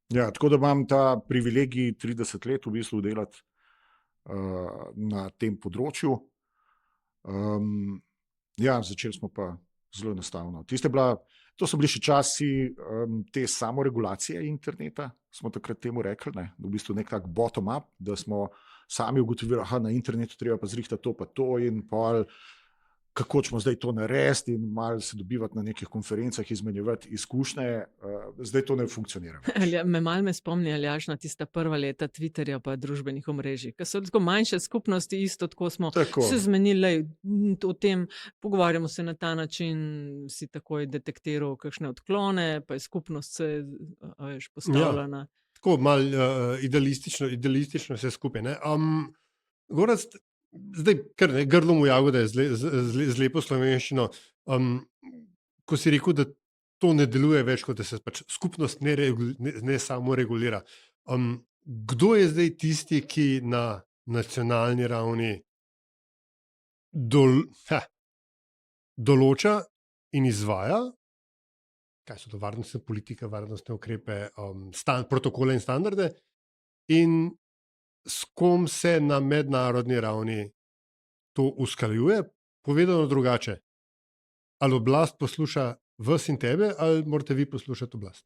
Ja, tako da imam ta privilegij 30 let v bistvu delati na tem področju. Ja, začeli smo pa zelo enostavno. To so bili še časi te samoregulacije interneta, smo takrat temu rekli, ne? V bistvu nek tak bottom-up, da smo sami ugotovili, da na internetu treba pa zrihtati to pa to in pol, kako ćemo zdaj to narediti in malo se dobivati na nekih konferencah, izmenjevati izkušnje. Zdaj to ne funkcionira več. Me spomni, Aljaž, na tista prva leta Twitterja pa družbenih omrežij, ki so tako manjše skupnosti, isto tako smo Tako. se zmenili, lej, o tem, pogovarjamo se na ta način, si takoj detektiral kakšne odklone, pa je skupnost se, a veš, postavila na. Tako malo idealistično vse skupaj. Ne? Gorazd, zdaj, kar ne, grlo mu jagode z lepo slovenščino. Ko si rekel, da to ne deluje več, kot da se pač skupnost ne samo regulira. Kdo je zdaj tisti, ki na nacionalni ravni določa in izvaja, kaj so to varnostne politike, varnostne ukrepe, protokole in standarde, in s kom se na mednarodni ravni to usklajuje? Povedano drugače, ali oblast posluša vas in tebe, ali morate vi poslušati oblast?